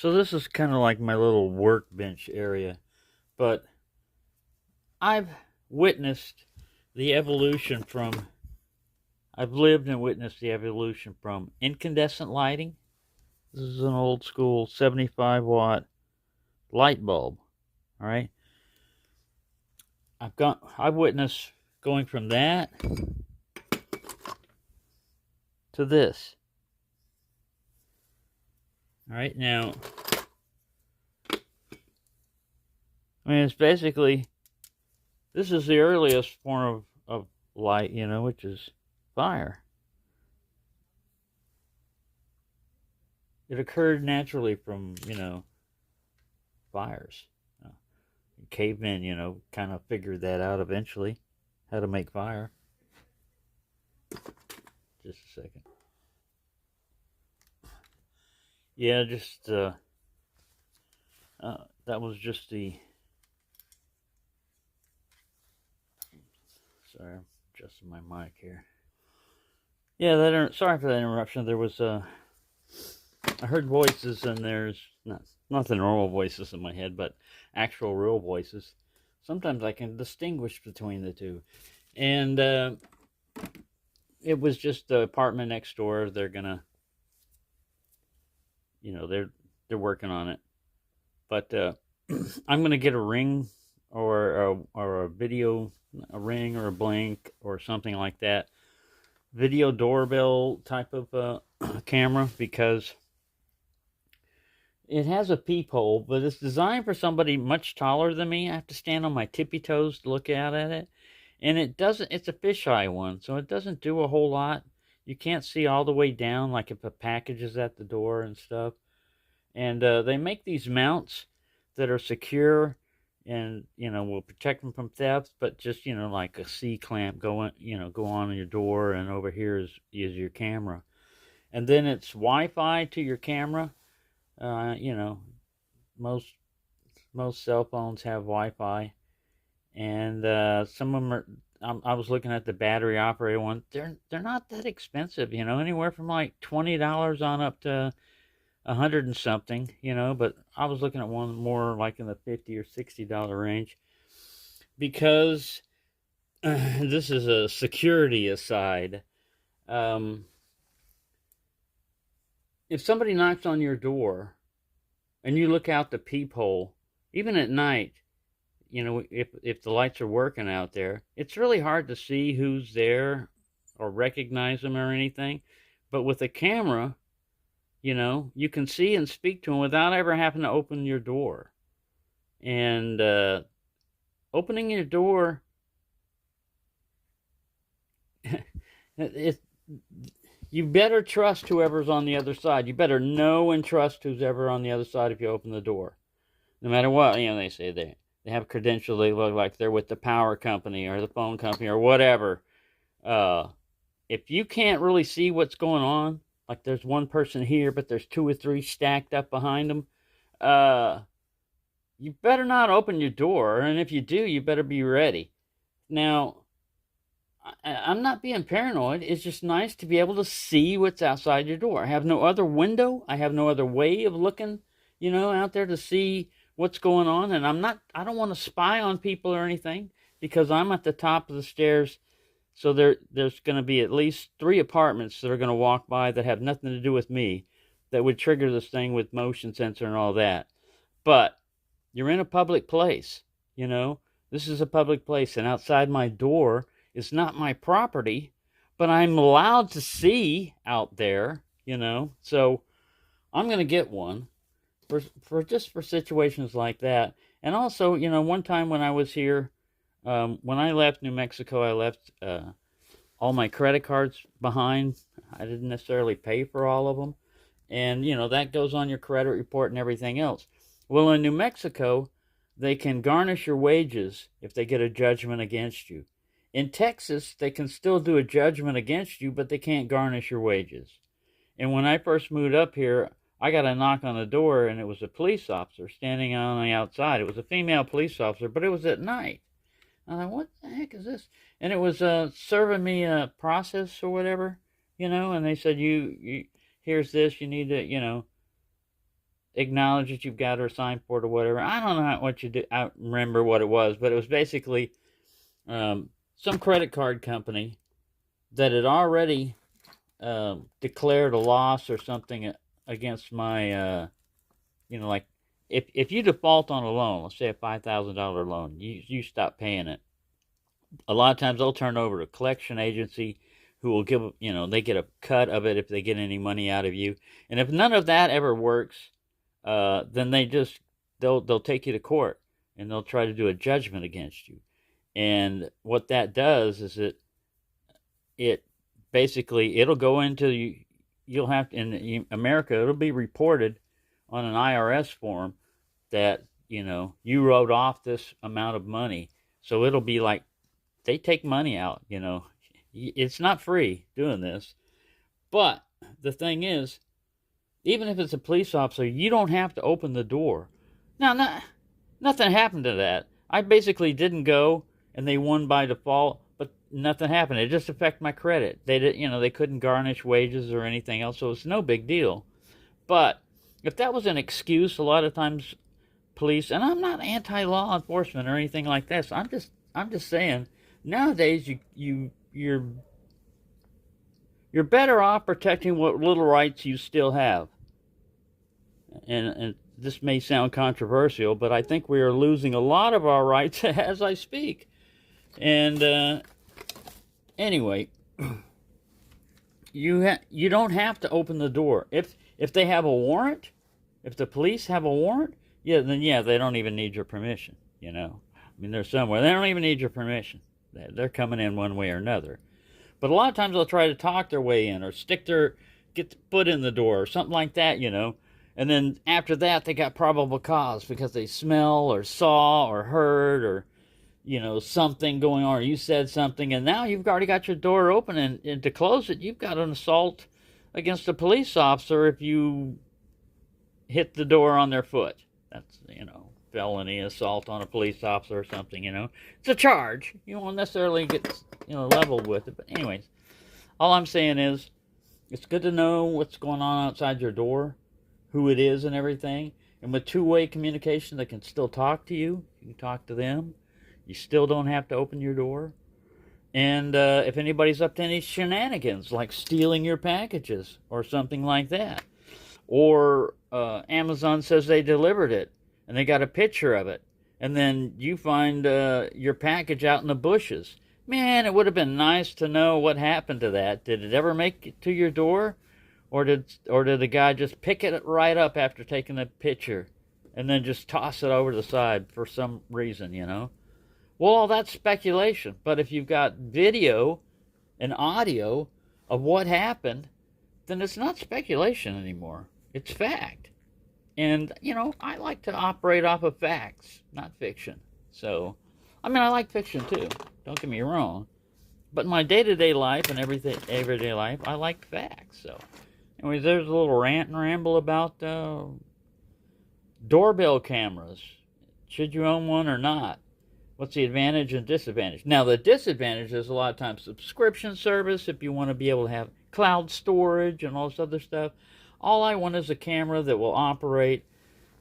So this is kind of like my little workbench area, but I've witnessed the evolution from, I've lived and witnessed the evolution from incandescent lighting. This is an old school 75-watt light bulb, all right? I've witnessed going from that to this. All right, now, I mean, it's basically, this is the earliest form of light, which is fire. It occurred naturally from, fires. Cavemen, kind of figured that out eventually, how to make fire. Just a second. Yeah, just, that was just the, sorry, I'm adjusting my mic here. Yeah, sorry for that interruption. There was, I heard voices, and there's not the normal voices in my head, but actual real voices. Sometimes I can distinguish between the two. And it was just the apartment next door. They're gonna, they're working on it. But I'm gonna get a ring or a video, a ring or a blank or something like that. Video doorbell type of camera, because it has a peephole, but it's designed for somebody much taller than me. I have to stand on my tippy toes to look out at it. And it's a fisheye one, so it doesn't do a whole lot. You can't see all the way down, like if a package is at the door and stuff. And they make these mounts that are secure and, will protect them from theft, but just, like a C-clamp go on your door, and over here is your camera. And then it's Wi-Fi to your camera. Most cell phones have Wi-Fi, and some of them are. I was looking at the battery operated one. They're not that expensive, anywhere from like $20 on up to $100 and something, But I was looking at one more like in the $50 or $60 range, because this is a security aside. If somebody knocks on your door and you look out the peephole, even at night, if the lights are working out there, it's really hard to see who's there or recognize them or anything. But with a camera, you can see and speak to them without ever having to open your door. And opening your door, you better trust whoever's on the other side. You better know and trust who's ever on the other side if you open the door. No matter what, they say they have credentials. They look like they're with the power company or the phone company or whatever. If you can't really see what's going on, like there's one person here, but there's 2 or 3 stacked up behind them, you better not open your door. And if you do, you better be ready. Now, I'm not being paranoid. It's just nice to be able to see what's outside your door. I have no other window. I have no other way of looking, out there to see what's going on. And I don't want to spy on people or anything, because I'm at the top of the stairs. So there's going to be at least 3 apartments that are going to walk by that have nothing to do with me, that would trigger this thing with motion sensor and all that. But you're in a public place, This is a public place, and outside my door is not my property, but I'm allowed to see out there, So I'm going to get one for situations like that. And also, one time when I was here, when I left New Mexico, I left all my credit cards behind. I didn't necessarily pay for all of them. And, that goes on your credit report and everything else. Well, in New Mexico, they can garnish your wages if they get a judgment against you. In Texas, they can still do a judgment against you, but they can't garnish your wages. And when I first moved up here, I got a knock on the door, and it was a police officer standing on the outside. It was a female police officer, but it was at night. I thought, what the heck is this? And it was serving me a process or whatever, and they said, you here's this, you need to, acknowledge that you've got her signed for it or whatever. I don't know what you do. I remember what it was, but it was basically some credit card company that had already declared a loss or something against my, like if you default on a loan, let's say a $5,000 loan, you stop paying it. A lot of times they'll turn over to a collection agency who will give, they get a cut of it if they get any money out of you. And if none of that ever works, then they'll take you to court and they'll try to do a judgment against you. And what that does is it basically it'll go into you'll have to, in America it'll be reported on an IRS form that you wrote off this amount of money. So it'll be like they take money out. It's not free doing this. But the thing is, even if it's a police officer, you don't have to open the door. Now, nothing happened to that. I basically didn't go, and they won by default, but nothing happened. It just affected my credit. They couldn't garnish wages or anything else, so it's no big deal. But if that was an excuse, a lot of times police, and I'm not anti-law enforcement or anything like that. So I'm just saying, nowadays you're better off protecting what little rights you still have. And this may sound controversial, but I think we are losing a lot of our rights as I speak. And anyway, you don't have to open the door if they have a warrant. If the police have a warrant, then they don't even need your permission. I mean, they're somewhere. They don't even need your permission. They're coming in one way or another. But a lot of times they'll try to talk their way in or get their foot in the door or something like that, And then after that, they got probable cause because they smell or saw or heard or, something going on, or you said something, and now you've already got your door open, and to close it, you've got an assault against a police officer if you hit the door on their foot. That's, felony assault on a police officer or something, It's a charge. You won't necessarily get, leveled with it. But anyways, all I'm saying is it's good to know what's going on outside your door, who it is and everything. And with two-way communication, they can still talk to you. You can talk to them. You still don't have to open your door. And if anybody's up to any shenanigans, like stealing your packages or something like that, or Amazon says they delivered it, and they got a picture of it, and then you find your package out in the bushes. Man, it would have been nice to know what happened to that. Did it ever make it to your door? Or did the guy just pick it right up after taking the picture and then just toss it over to the side for some reason, Well, all that's speculation. But if you've got video and audio of what happened, then it's not speculation anymore. It's fact. And, I like to operate off of facts, not fiction. So, I mean, I like fiction too. Don't get me wrong. But in my day-to-day life and everyday life, I like facts. So, anyways, there's a little rant and ramble about doorbell cameras. Should you own one or not? What's the advantage and disadvantage? Now, the disadvantage is a lot of times subscription service, if you want to be able to have cloud storage and all this other stuff. All I want is a camera that will operate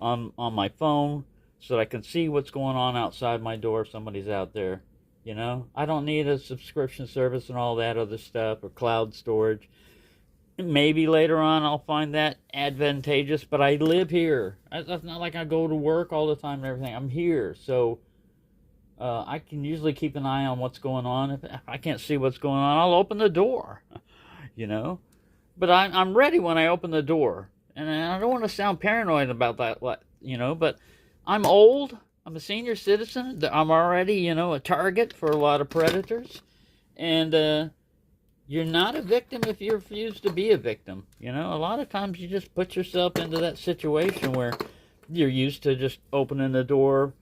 on my phone so that I can see what's going on outside my door if somebody's out there. I don't need a subscription service and all that other stuff or cloud storage. Maybe later on I'll find that advantageous, but I live here. It's not like I go to work all the time and everything. I'm here, so I can usually keep an eye on what's going on. If I can't see what's going on, I'll open the door, But I'm ready when I open the door. And I don't want to sound paranoid about that, but I'm old. I'm a senior citizen. I'm already, a target for a lot of predators. And you're not a victim if you refuse to be a victim. A lot of times you just put yourself into that situation where you're used to just opening the door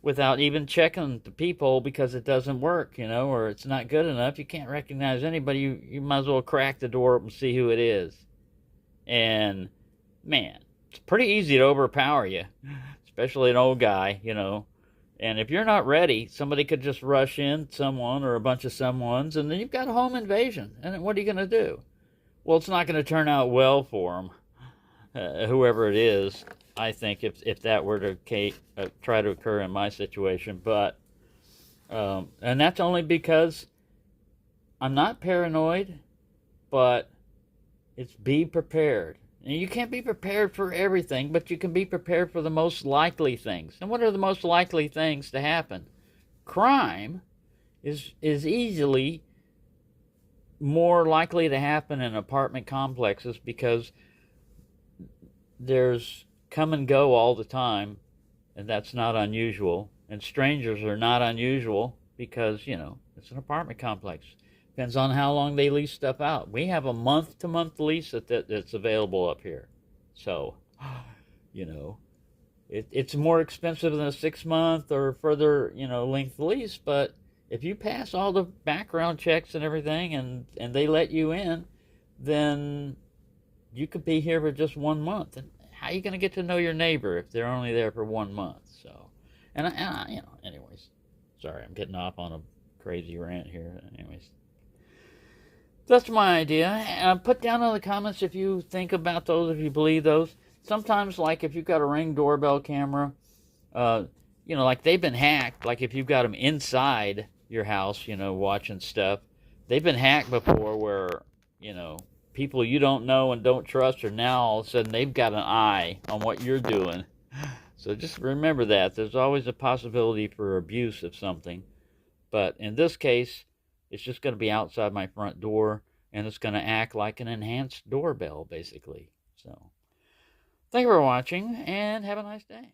without even checking the peephole because it doesn't work, or it's not good enough. You can't recognize anybody. You might as well crack the door up and see who it is. And, man, it's pretty easy to overpower you, especially an old guy, And if you're not ready, somebody could just rush in, someone or a bunch of someones, and then you've got a home invasion. And then what are you going to do? Well, it's not going to turn out well for them, whoever it is. I think if that were to try to occur in my situation. But and that's only because I'm not paranoid, but it's be prepared. And you can't be prepared for everything, but you can be prepared for the most likely things. And what are the most likely things to happen? Crime is easily more likely to happen in apartment complexes because there's come and go all the time, and that's not unusual. And strangers are not unusual because, it's an apartment complex. Depends on how long they lease stuff out. We have a month-to-month lease that's available up here. So, you know, it's more expensive than a 6-month or further, length lease. But if you pass all the background checks and everything and they let you in, then you could be here for just 1 month. And how are you going to get to know your neighbor if they're only there for 1 month? So, anyways, sorry, I'm getting off on a crazy rant here. Anyways, that's my idea. Put down in the comments if you think about those, if you believe those. Sometimes, like if you've got a Ring doorbell camera, like they've been hacked. Like if you've got them inside your house, watching stuff, they've been hacked before where, people you don't know and don't trust are now all of a sudden they've got an eye on what you're doing. So just remember that. There's always a possibility for abuse of something. But in this case, it's just going to be outside my front door, and it's going to act like an enhanced doorbell, basically. So, thank you for watching, and have a nice day.